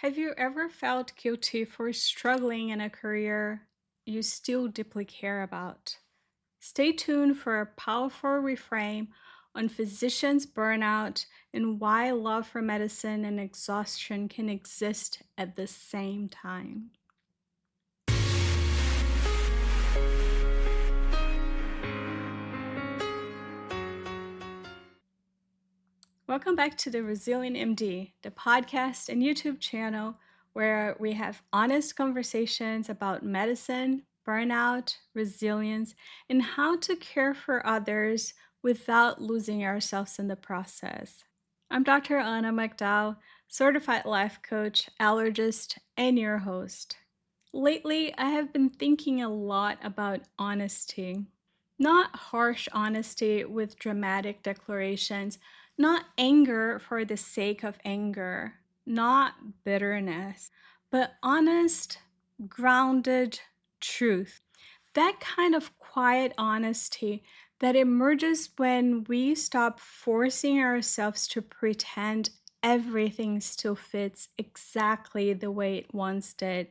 Have you ever felt guilty for struggling in a career you still deeply care about? Stay tuned for a powerful reframe on physicians' burnout and why love for medicine and exhaustion can exist at the same time. Welcome back to the Resilient MD, the podcast and YouTube channel where we have honest conversations about medicine, burnout, resilience, and how to care for others without losing ourselves in the process. I'm Dr. Anna McDowell, certified life coach, allergist, and your host. Lately, I have been thinking a lot about honesty. Not harsh honesty with dramatic declarations, not anger for the sake of anger, not bitterness, but honest, grounded truth. That kind of quiet honesty that emerges when we stop forcing ourselves to pretend everything still fits exactly the way it once did.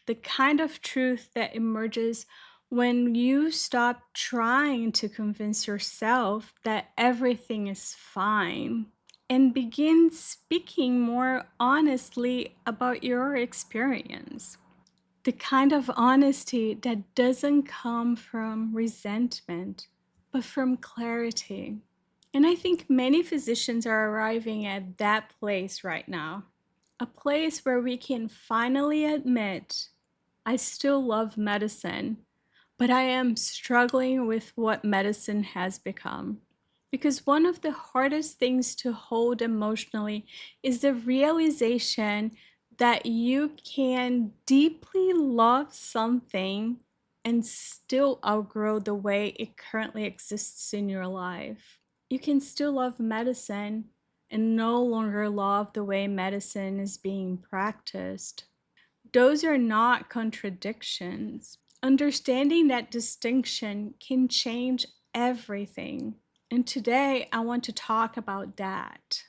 The kind of truth that emerges when you stop trying to convince yourself that everything is fine and begin speaking more honestly about your experience. The kind of honesty that doesn't come from resentment, but from clarity. And I think many physicians are arriving at that place right now. A place where we can finally admit, I still love medicine, but I am struggling with what medicine has become. Because one of the hardest things to hold emotionally is the realization that you can deeply love something and still outgrow the way it currently exists in your life. You can still love medicine and no longer love the way medicine is being practiced. Those are not contradictions. Understanding that distinction can change everything. And today I want to talk about that.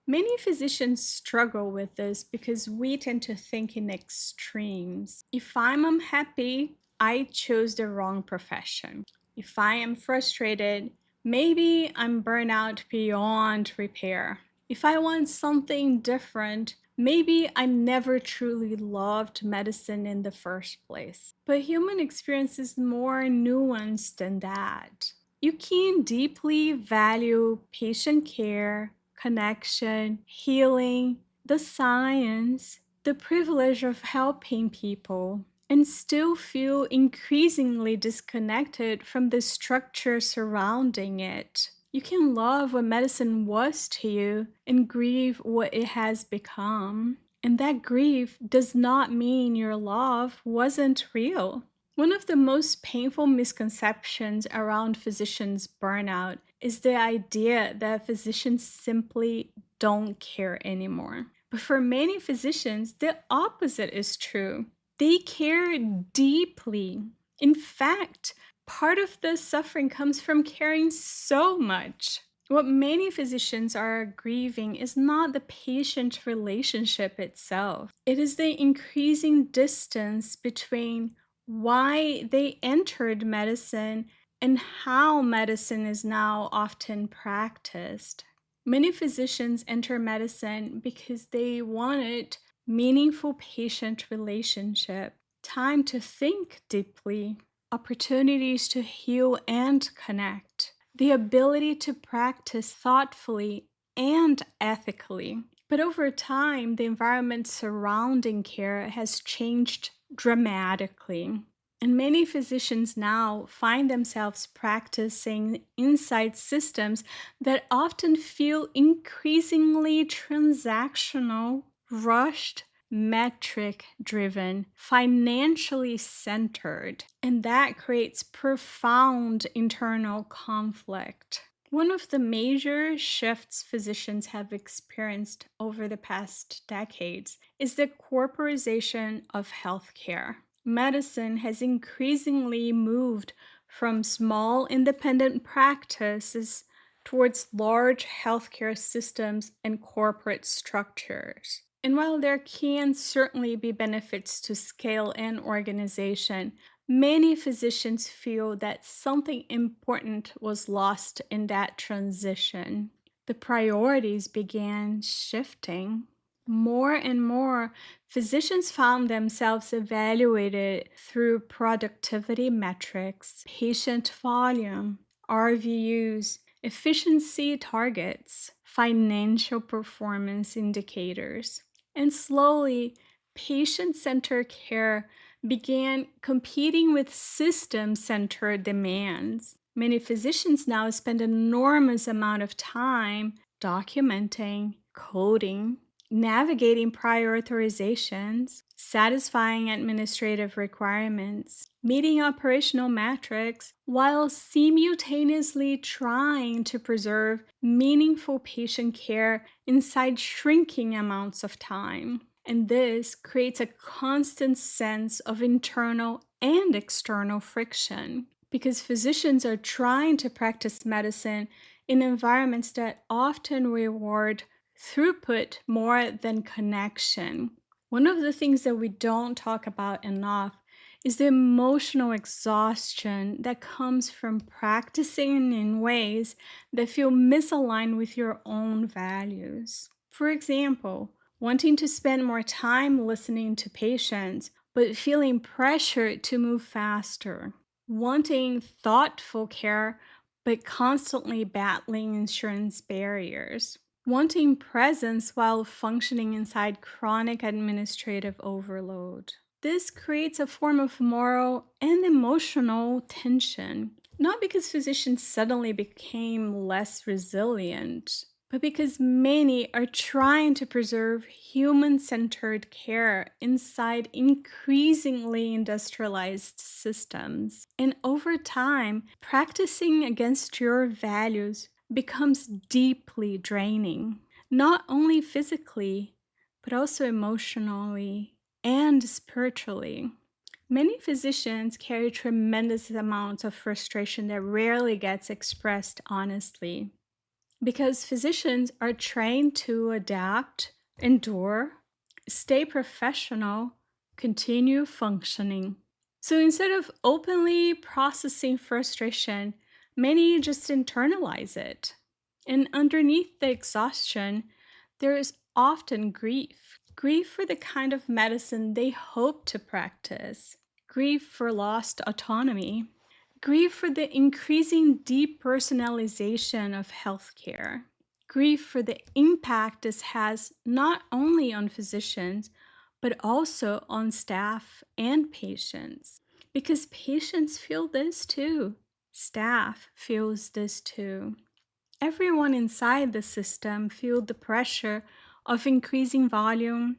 Many physicians struggle with this because we tend to think in extremes. If I'm unhappy, I chose the wrong profession. If I am frustrated, maybe I'm burnt out beyond repair. If I want something different, maybe I never truly loved medicine in the first place. But human experience is more nuanced than that. You can deeply value patient care, connection, healing, the science, the privilege of helping people, and still feel increasingly disconnected from the structure surrounding it. You can love what medicine was to you and grieve what it has become. And that grief does not mean your love wasn't real. One of the most painful misconceptions around physicians' burnout is the idea that physicians simply don't care anymore. But for many physicians, the opposite is true. They care deeply. In fact, part of the suffering comes from caring so much. What many physicians are grieving is not the patient relationship itself. It is the increasing distance between why they entered medicine and how medicine is now often practiced. Many physicians enter medicine because they wanted meaningful patient relationship, time to think deeply, opportunities to heal and connect, the ability to practice thoughtfully and ethically. But over time, the environment surrounding care has changed dramatically. And many physicians now find themselves practicing inside systems that often feel increasingly transactional, rushed, metric driven, financially centered, and that creates profound internal conflict. One of the major shifts physicians have experienced over the past decades is the corporatization of healthcare. Medicine has increasingly moved from small independent practices towards large healthcare systems and corporate structures. And while there can certainly be benefits to scale and organization, many physicians feel that something important was lost in that transition. The priorities began shifting. More and more, physicians found themselves evaluated through productivity metrics, patient volume, RVUs, efficiency targets, financial performance indicators. And slowly, patient centered care began competing with system centered demands. Many physicians now spend an enormous amount of time documenting, coding, navigating prior authorizations, satisfying administrative requirements, meeting operational metrics, while simultaneously trying to preserve meaningful patient care inside shrinking amounts of time. And this creates a constant sense of internal and external friction because physicians are trying to practice medicine in environments that often reward throughput more than connection. One of the things that we don't talk about enough is the emotional exhaustion that comes from practicing in ways that feel misaligned with your own values. For example, wanting to spend more time listening to patients, but feeling pressured to move faster. Wanting thoughtful care, but constantly battling insurance barriers. Wanting presence while functioning inside chronic administrative overload. This creates a form of moral and emotional tension, not because physicians suddenly became less resilient, but because many are trying to preserve human centered care inside increasingly industrialized systems. And over time, practicing against your values becomes deeply draining, not only physically, but also emotionally and spiritually. Many physicians carry tremendous amounts of frustration that rarely gets expressed honestly because physicians are trained to adapt, endure, stay professional, continue functioning. So instead of openly processing frustration, many just internalize it. And underneath the exhaustion, there is often grief. Grief for the kind of medicine they hope to practice, grief for lost autonomy, grief for the increasing depersonalization of healthcare, grief for the impact this has not only on physicians, but also on staff and patients. Because patients feel this too, staff feels this too. Everyone inside the system feels the pressure of increasing volume,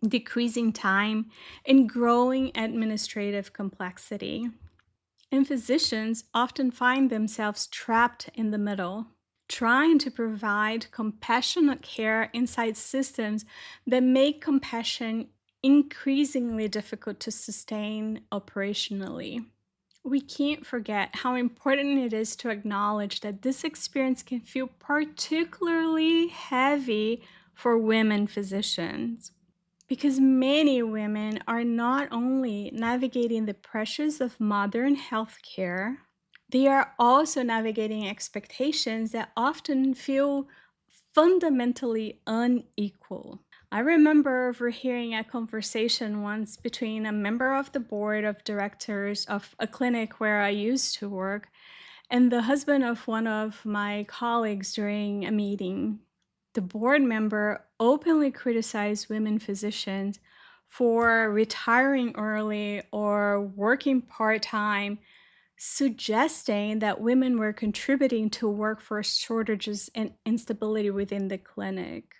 decreasing time, and growing administrative complexity. And physicians often find themselves trapped in the middle, trying to provide compassionate care inside systems that make compassion increasingly difficult to sustain operationally. We can't forget how important it is to acknowledge that this experience can feel particularly heavy for women physicians. Because many women are not only navigating the pressures of modern healthcare, they are also navigating expectations that often feel fundamentally unequal. I remember overhearing a conversation once between a member of the board of directors of a clinic where I used to work and the husband of one of my colleagues during a meeting. The board member openly criticized women physicians for retiring early or working part time, suggesting that women were contributing to workforce shortages and instability within the clinic.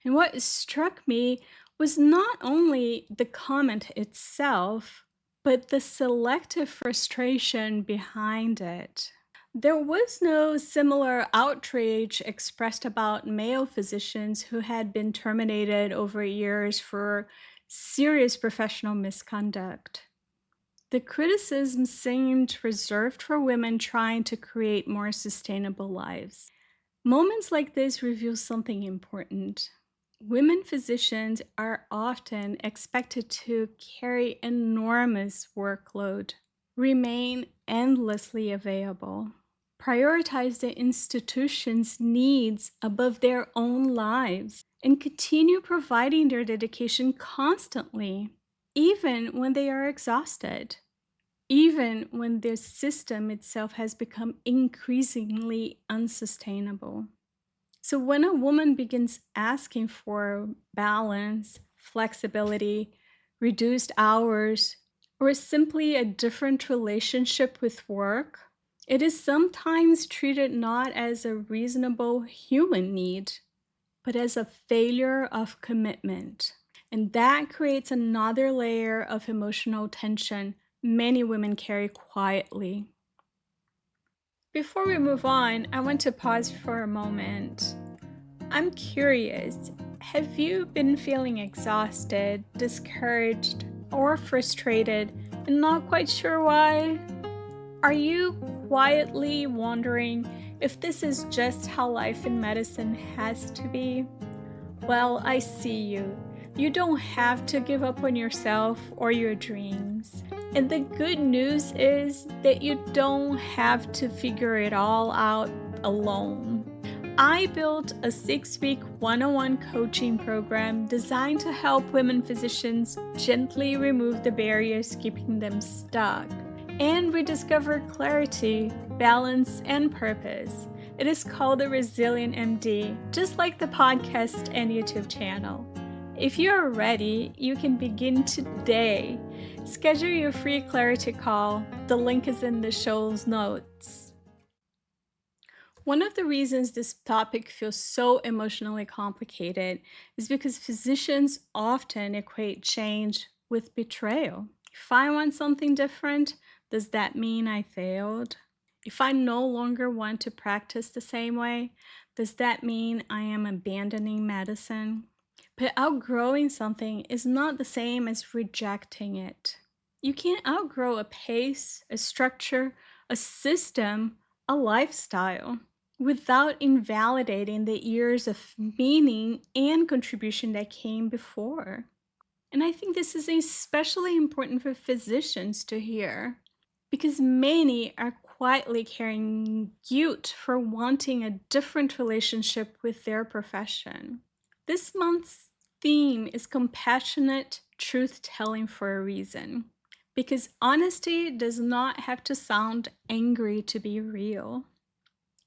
And what struck me was not only the comment itself, but the selective frustration behind it. There was no similar outrage expressed about male physicians who had been terminated over years for serious professional misconduct. The criticism seemed reserved for women trying to create more sustainable lives. Moments like this reveal something important. Women physicians are often expected to carry enormous workload, remain endlessly available, prioritize the institution's needs above their own lives, and continue providing their dedication constantly, even when they are exhausted, even when the system itself has become increasingly unsustainable. So, when a woman begins asking for balance, flexibility, reduced hours, or simply a different relationship with work, it is sometimes treated not as a reasonable human need, but as a failure of commitment. And that creates another layer of emotional tension many women carry quietly. Before we move on, I want to pause for a moment. I'm curious, have you been feeling exhausted, discouraged, or frustrated and not quite sure why? Are you quietly wondering if this is just how life in medicine has to be? Well, I see you. You don't have to give up on yourself or your dreams. And the good news is that you don't have to figure it all out alone. I built a 6-week one-on-one coaching program designed to help women physicians gently remove the barriers keeping them stuck and rediscover clarity, balance, and purpose. It is called the Resilient MD, just like the podcast and YouTube channel. If you are ready, you can begin today. Schedule your free clarity call. The link is in the show's notes. One of the reasons this topic feels so emotionally complicated is because physicians often equate change with betrayal. If I want something different, does that mean I failed? If I no longer want to practice the same way, does that mean I am abandoning medicine? But outgrowing something is not the same as rejecting it. You can't outgrow a pace, a structure, a system, a lifestyle without invalidating the years of meaning and contribution that came before. And I think this is especially important for physicians to hear because many are quietly carrying guilt for wanting a different relationship with their profession. This month's theme is compassionate truth telling for a reason, because honesty does not have to sound angry to be real.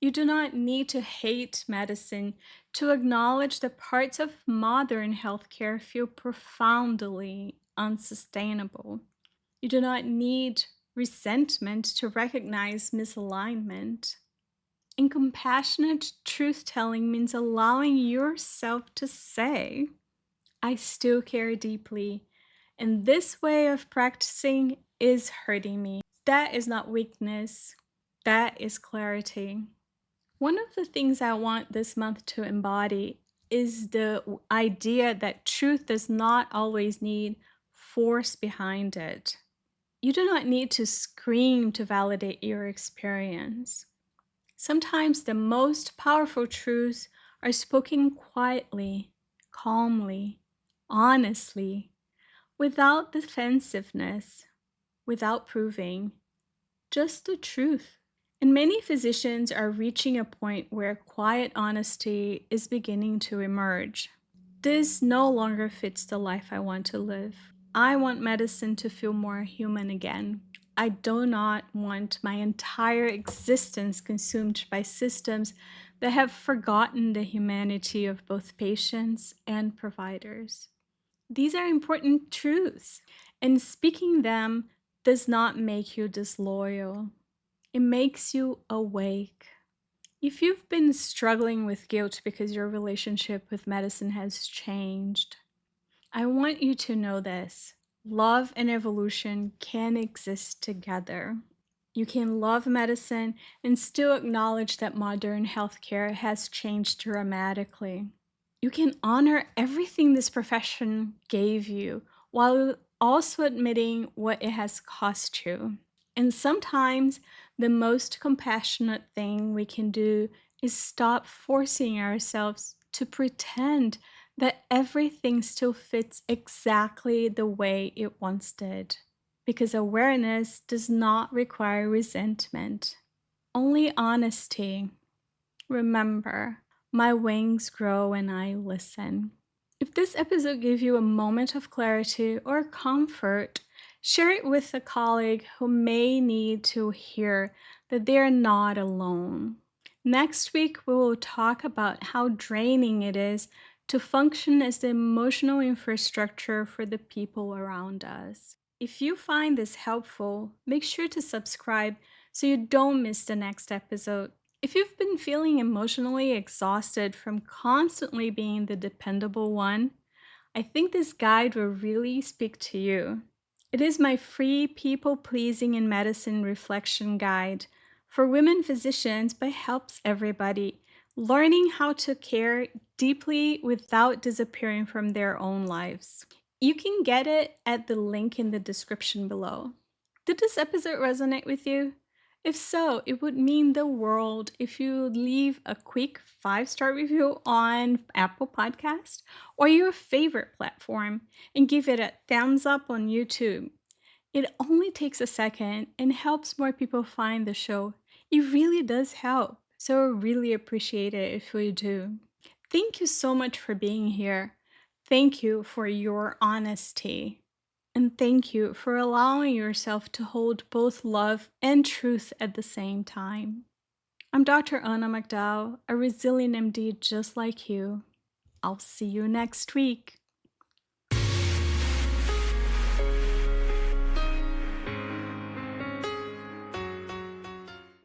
You do not need to hate medicine to acknowledge that parts of modern healthcare feel profoundly unsustainable. You do not need resentment to recognize misalignment. And compassionate truth telling means allowing yourself to say, I still care deeply, and this way of practicing is hurting me. That is not weakness, that is clarity. One of the things I want this month to embody is the idea that truth does not always need force behind it. You do not need to scream to validate your experience. Sometimes the most powerful truths are spoken quietly, calmly, honestly, without defensiveness, without proving, just the truth. And many physicians are reaching a point where quiet honesty is beginning to emerge. This no longer fits the life I want to live. I want medicine to feel more human again. I do not want my entire existence consumed by systems that have forgotten the humanity of both patients and providers. These are important truths, and speaking them does not make you disloyal. It makes you awake. If you've been struggling with guilt because your relationship with medicine has changed, I want you to know this. Love and evolution can exist together. You can love medicine and still acknowledge that modern healthcare has changed dramatically. You can honor everything this profession gave you while also admitting what it has cost you. And sometimes the most compassionate thing we can do is stop forcing ourselves to pretend that everything still fits exactly the way it once did. Because awareness does not require resentment, only honesty. Remember, my wings grow when I listen. If this episode gave you a moment of clarity or comfort, share it with a colleague who may need to hear that they are not alone. Next week, we will talk about how draining it is to function as the emotional infrastructure for the people around us. If you find this helpful, make sure to subscribe so you don't miss the next episode. If you've been feeling emotionally exhausted from constantly being the dependable one, I think this guide will really speak to you. It is my free people pleasing in medicine reflection guide for women physicians, but helps everybody learning how to care deeply without disappearing from their own lives. You can get it at the link in the description below. Did this episode resonate with you? If so, it would mean the world if you would leave a quick 5-star review on Apple Podcast or your favorite platform and give it a thumbs up on YouTube. It only takes a second and helps more people find the show. It really does help, so I really appreciate it if you do. Thank you so much for being here. Thank you for your honesty. And thank you for allowing yourself to hold both love and truth at the same time. I'm Dr. Anna McDowell, a resilient MD just like you. I'll see you next week.